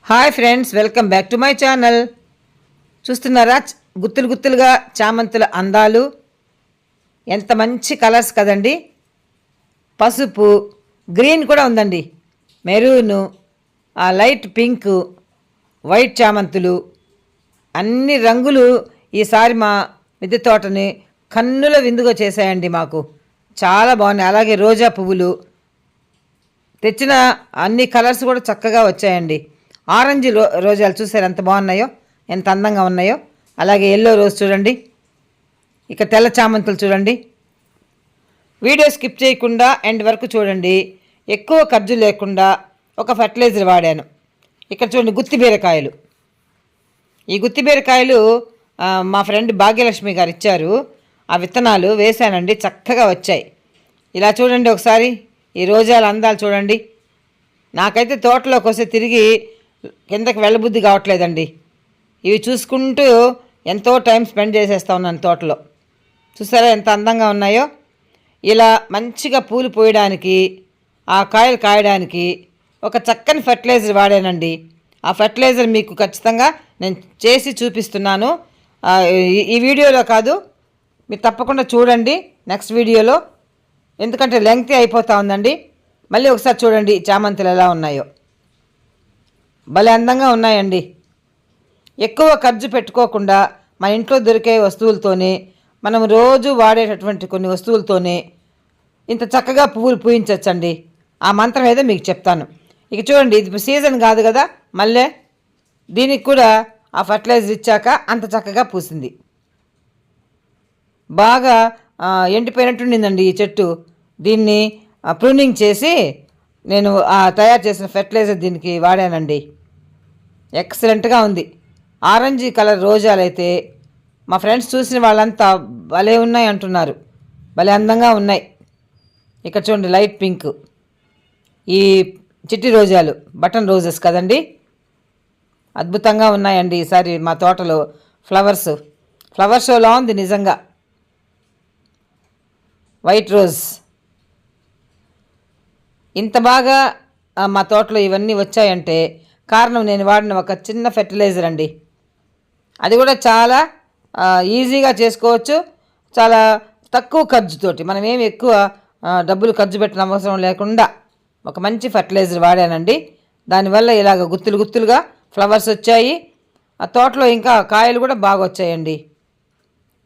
Hi friends, welcome back to my channel. చూస్తున్నారా గుత్తులు గుత్తులుగా చామంతుల అందాలు? ఎంత మంచి కలర్స్ కదండి. పసుపు, గ్రీన్ కూడా ఉందండి, మెరూను, ఆ లైట్ పింకు, వైట్ చామంతులు, అన్ని రంగులు ఈసారి మా మిద్దె తోటని కన్నుల విందుగా చేశాయండి. మాకు చాలా బాగున్నాయి. అలాగే రోజా పువ్వులు తెచ్చిన అన్ని కలర్స్ కూడా చక్కగా వచ్చాయండి. ఆరెంజ్ రోజాలు చూసారు ఎంత బాగున్నాయో, ఎంత అందంగా ఉన్నాయో. అలాగే ఎల్లో రోజ్ చూడండి, ఇక తెల్ల చామంతులు చూడండి. వీడియో స్కిప్ చేయకుండా ఎండ్ వరకు చూడండి. ఎక్కువ ఖర్చు లేకుండా ఒక ఫర్టిలైజర్ వాడాను. ఇక్కడ చూడండి గుత్తి బీరకాయలు. ఈ గుత్తి బీరకాయలు మా ఫ్రెండ్ భాగ్యలక్ష్మి గారు ఇచ్చారు. ఆ విత్తనాలు వేశానండి, చక్కగా వచ్చాయి. ఇలా చూడండి ఒకసారి ఈ రోజాల అందాలు చూడండి. నాకైతే తోటలోకి వస్తే తిరిగి కిందకి వెళ్ళబుద్ధి కావట్లేదండి. ఇవి చూసుకుంటూ ఎంతో టైం స్పెండ్ చేసేస్తా ఉన్నాను తోటలో. చూసారా ఎంత అందంగా ఉన్నాయో. ఇలా మంచిగా పూలు పోయడానికి, ఆ కాయలు కాయడానికి ఒక చక్కని ఫర్టిలైజర్ వాడానండి. ఆ ఫర్టిలైజర్ మీకు ఖచ్చితంగా నేను చేసి చూపిస్తున్నాను. ఈ వీడియోలో కాదు, మీరు తప్పకుండా చూడండి నెక్స్ట్ వీడియోలో, ఎందుకంటే లెంగ్తీ అయిపోతూ ఉందండి. మళ్ళీ ఒకసారి చూడండి చామంతులు ఎలా ఉన్నాయో. భలే అందంగా ఉన్నాయండి. ఎక్కువ ఖర్చు పెట్టుకోకుండా మన ఇంట్లో దొరికే వస్తువులతోనే, మనం రోజు వాడేటటువంటి కొన్ని వస్తువులతోనే ఇంత చక్కగా పువ్వులు పూయించవచ్చండి. ఆ మంత్రం ఏదో మీకు చెప్తాను. ఇక చూడండి, ఇది సీజన్ కాదు కదా, మళ్ళీ దీనికి కూడా ఆ ఫర్టిలైజర్ ఇచ్చాక అంత చక్కగా పూసింది. బాగా ఎండిపోయినట్టుండిందండి ఈ చెట్టు. దీన్ని ప్రూనింగ్ చేసి నేను తయారు చేసిన ఫెర్టిలైజర్ దీనికి వాడానండి. ఎక్సలెంట్గా ఉంది. ఆరెంజ్ కలర్ రోజాలైతే మా ఫ్రెండ్స్ చూసిన వాళ్ళంతా భలే ఉన్నాయి అంటున్నారు. భలే అందంగా ఉన్నాయి. ఇక్కడ చూడండి లైట్ పింక్, ఈ చిట్టి రోజాలు బటన్ రోజెస్ కదండి, అద్భుతంగా ఉన్నాయండి. ఈసారి మా తోటలో ఫ్లవర్ షోలా ఉంది నిజంగా. వైట్ రోజ్ ఇంత బాగా మా తోటలో ఇవన్నీ వచ్చాయంటే కారణం నేను వాడిన ఒక చిన్న ఫెర్టిలైజర్ అండి. అది కూడా చాలా ఈజీగా చేసుకోవచ్చు, చాలా తక్కువ ఖర్చుతోటి. మనం ఏమి ఎక్కువ డబ్బులు ఖర్చు పెట్టిన అవసరం లేకుండా ఒక మంచి ఫెర్టిలైజర్ వాడానండి. దానివల్ల ఇలాగ గుత్తులు గుత్తులుగా ఫ్లవర్స్ వచ్చాయి. ఆ తోటలో ఇంకా కాయలు కూడా బాగా వచ్చాయండి.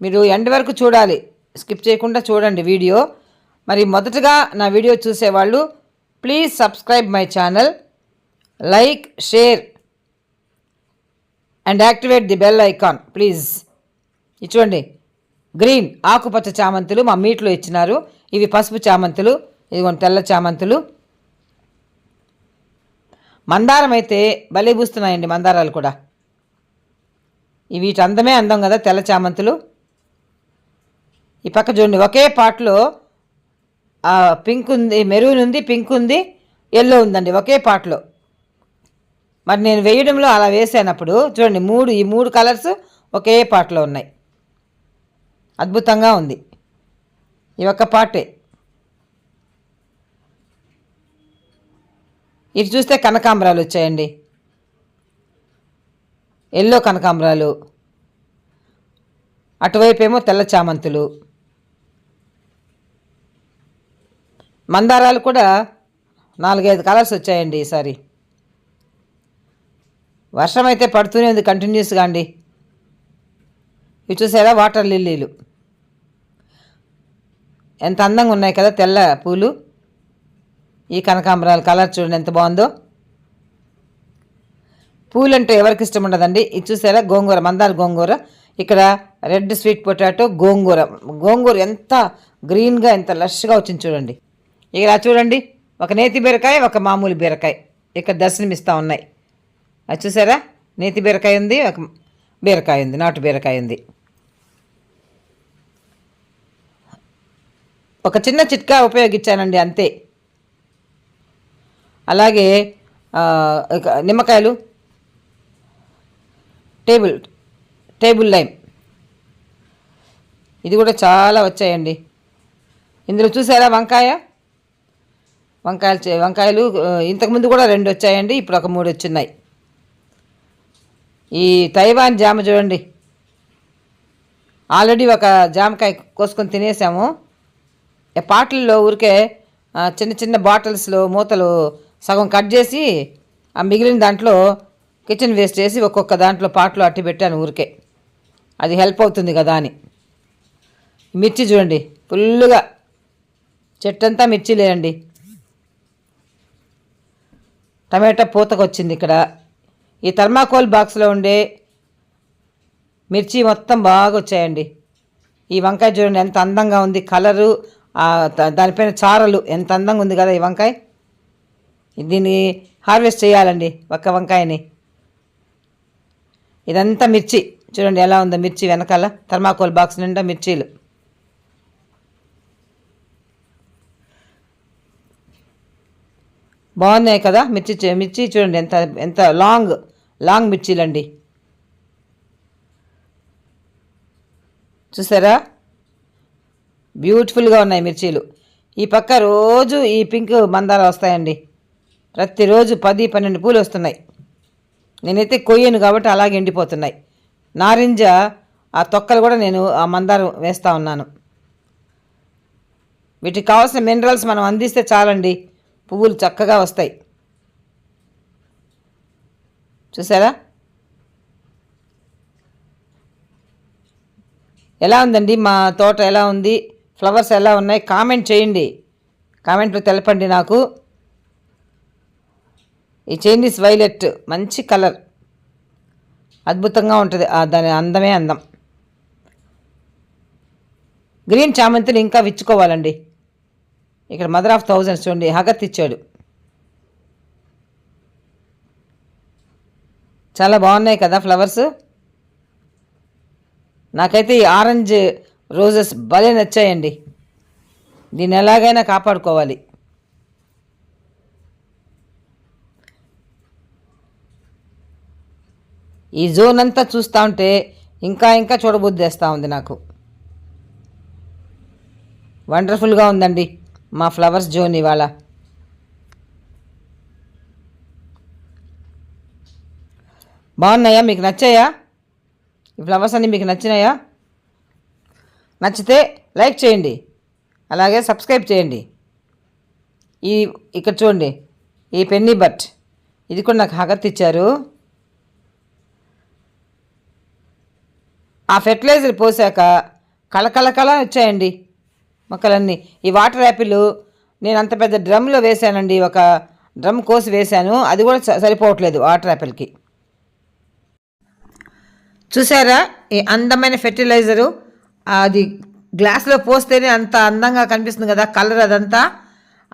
మీరు ఎండ్ వరకు చూడాలి, స్కిప్ చేయకుండా చూడండి వీడియో. మరి మొదటగా నా వీడియో చూసేవాళ్ళు please subscribe my channel, like, share and activate the bell icon please. ఇది చూడండి గ్రీన్ ఆకుపచ్చ చామంతులు మా మీట్లో ఇచ్చినారు. ఇవి పసుపు చామంతులు, ఇదిగోండి తెల్ల చామంతులు. మందారం అయితే భలే పూస్తున్నాయండి, మందారాలు కూడా. వీటి అందమే అందం కదా తెల్ల చామంతులు. ఈ పక్క చూడండి ఒకే పాట్లో పింక్ ఉంది, మెరూన్ ఉంది, పింక్ ఉంది, ఎల్లో ఉందండి ఒకే పాట్లో. మరి నేను వేయడంలో అలా వేసానప్పుడు చూడండి ఈ మూడు కలర్స్ ఒకే పాట్లో ఉన్నాయి. అద్భుతంగా ఉంది. ఈ ఒక్క పాటే. ఇటు చూస్తే కనకాంబరాలు వచ్చాయండి, ఎల్లో కనకాంబరాలు. అటువైపు ఏమో తెల్ల చామంతులు. మందారాలు కూడా 4-5 కలర్స్ వచ్చాయండి ఈసారి. వర్షం అయితే పడుతూనే ఉంది కంటిన్యూస్గా అండి. ఇవి చూసారా వాటర్ లిల్లీలు ఎంత అందంగా ఉన్నాయి కదా తెల్ల పూలు. ఈ కనకాంబరాల కలర్ చూడండి ఎంత బాగుందో. పూలు అంటే ఎవరికి ఇష్టం ఉండదండి. ఇది చూసారా గోంగూర, మందార గోంగూర. ఇక్కడ రెడ్ స్వీట్ పొటాటో, గోంగూర ఎంత గ్రీన్గా ఎంత లష్గా వచ్చింది చూడండి. ఇలా చూడండి ఒక నేతి బీరకాయ, ఒక మామూలు బీరకాయ ఇక్కడ దర్శనమిస్తూ ఉన్నాయి. అది చూసారా నేతి బీరకాయ ఉంది, ఒక బీరకాయ ఉంది, నాటు బీరకాయ ఉంది. ఒక చిన్న చిట్కా ఉపయోగించానండి అంతే. అలాగే నిమ్మకాయలు, టేబుల్ లైమ్ ఇది కూడా చాలా వచ్చాయండి. ఇందులో చూసారా వంకాయలు ఇంతకుముందు కూడా 2 వచ్చాయండి, ఇప్పుడు ఒక 3 వచ్చున్నాయి. ఈ తైవాన్ జామ చూడండి, ఆల్రెడీ ఒక జామకాయ కోసుకొని తినేసాము. పాటల్లో ఊరికే చిన్న చిన్న బాటిల్స్లో మూతలు సగం కట్ చేసి ఆ మిగిలిన దాంట్లో కిచెన్ వేస్ట్ చేసి ఒక్కొక్క దాంట్లో పాటలు అట్టి పెట్టాను ఊరికే, అది హెల్ప్ అవుతుంది కదా అని. మిర్చి చూడండి ఫుల్గా చెట్టంతా మిర్చిలేనండి. టమాటా పూతకు వచ్చింది ఇక్కడ. ఈ థర్మాకోల్ బాక్స్లో ఉండే మిర్చి మొత్తం బాగా వచ్చాయండి. ఈ వంకాయ చూడండి ఎంత అందంగా ఉంది, కలరు దానిపైన చారలు ఎంత అందంగా ఉంది కదా ఈ వంకాయ. దీన్ని హార్వెస్ట్ చేయాలండి ఒక్క వంకాయని. ఇదంతా మిర్చి చూడండి ఎలా ఉందో, మిర్చి వెనకాల థర్మాకోల్ బాక్స్ నిండా మిర్చీలు. బాగున్నాయి కదా మిర్చి చూడండి ఎంత ఎంత లాంగ్ మిర్చీలండి. చూసారా బ్యూటిఫుల్గా ఉన్నాయి మిర్చీలు. ఈ పక్క రోజు ఈ పింక్ మందాలు వస్తాయండి, ప్రతిరోజు 10-12 పూలు వస్తున్నాయి. నేనైతే కొయ్యను కాబట్టి అలాగే ఎండిపోతున్నాయి. నారింజ ఆ తొక్కలు కూడా నేను ఆ మందారం వేస్తూ ఉన్నాను. వీటికి కావాల్సిన మినరల్స్ మనం అందిస్తే చాలండి, పువ్వులు చక్కగా వస్తాయి. చూసారా ఎలా ఉందండి మా తోట, ఎలా ఉంది, ఫ్లవర్స్ ఎలా ఉన్నాయి కామెంట్ చేయండి, కామెంట్లో తెలపండి నాకు. ఈ చైనీస్ వైలెట్ మంచి కలర్, అద్భుతంగా ఉంటుంది, దాని అందమే అందం. గ్రీన్ చామంతిని ఇంకా విచ్చుకోవాలండి. ఇక్కడ మదర్ ఆఫ్ థౌజండ్స్ చూడండి హగత్ ఇచ్చాడు, చాలా బాగున్నాయి కదా ఫ్లవర్స్. నాకైతే ఈ ఆరెంజ్ రోజెస్ భలే నచ్చాయండి, దీన్ని ఎలాగైనా కాపాడుకోవాలి. ఈ జోన్ అంతా చూస్తూ ఉంటే ఇంకా ఇంకా చూడబుద్దేస్తూ ఉంది నాకు. వండర్ఫుల్గా ఉందండి మా ఫ్లవర్స్ జోన్ ఇవాళ. బాగున్నాయా, మీకు నచ్చాయా ఈ ఫ్లవర్స్ అన్నీ, మీకు నచ్చినాయా? నచ్చితే లైక్ చేయండి, అలాగే సబ్స్క్రైబ్ చేయండి. ఇక్కడ చూడండి ఈ పెన్నీ బట్, ఇది కూడా నాకు హగత్ ఇచ్చారు. ఆ ఫెర్టిలైజర్ పోసాక కళ వచ్చాయండి మొక్కలన్నీ. ఈ వాటర్ యాపిల్ నేను అంత పెద్ద డ్రమ్లో వేసానండి, ఒక డ్రమ్ కోసి వేశాను, అది కూడా సరిపోవట్లేదు వాటర్ యాపిల్కి. చూసారా ఈ అందమైన ఫెర్టిలైజరు, అది గ్లాస్లో పోస్తేనే అంత అందంగా కనిపిస్తుంది కదా కలర్ అదంతా.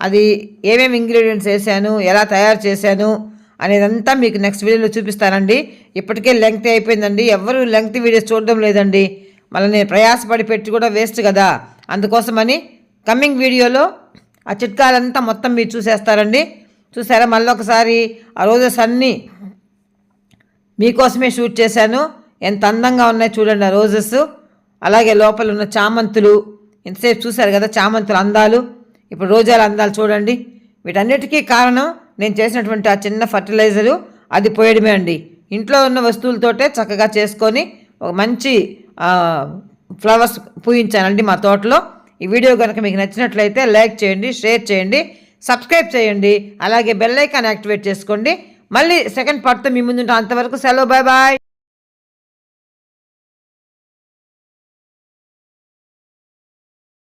అది ఏమేమి ఇంగ్రీడియంట్స్ వేసాను, ఎలా తయారు చేశాను అనేదంతా మీకు నెక్స్ట్ వీడియోలో చూపిస్తానండి. ఇప్పటికే లెంగ్త్ అయిపోయిందండి, ఎవరు లెంగ్త్ వీడియోస్ చూడడం లేదండి, మళ్ళీ నేను ప్రయాసపడి పెట్టి కూడా వేస్ట్ కదా. అందుకోసమని కమ్మింగ్ వీడియోలో ఆ చిట్కాలంతా మొత్తం మీరు చూసేస్తారండి. చూసారా మళ్ళీ ఒకసారి ఆ రోజెస్ అన్నీ మీకోసమే షూట్ చేశాను, ఎంత అందంగా ఉన్నాయి చూడండి ఆ రోజెస్. అలాగే లోపల ఉన్న చామంతులు ఇంతసేపు చూశారు కదా, చామంతుల అందాలు, ఇప్పుడు రోజాల అందాలు చూడండి. వీటన్నిటికీ కారణం నేను చేసినటువంటి ఆ చిన్న ఫర్టిలైజరు, అది పోయడమే అండి. ఇంట్లో ఉన్న వస్తువులతోటే చక్కగా చేసుకొని ఒక మంచి ఫ్లవర్స్ పూయించానండి మా తోటలో. ఈ వీడియో కనుక మీకు నచ్చినట్లయితే లైక్ చేయండి, షేర్ చేయండి, సబ్స్క్రైబ్ చేయండి, అలాగే బెల్ ఐకాన్ యాక్టివేట్ చేసుకోండి. మళ్ళీ సెకండ్ పార్ట్తో మీ ముందుంటాం. అంతవరకు సెలవు, బాయ్ బాయ్.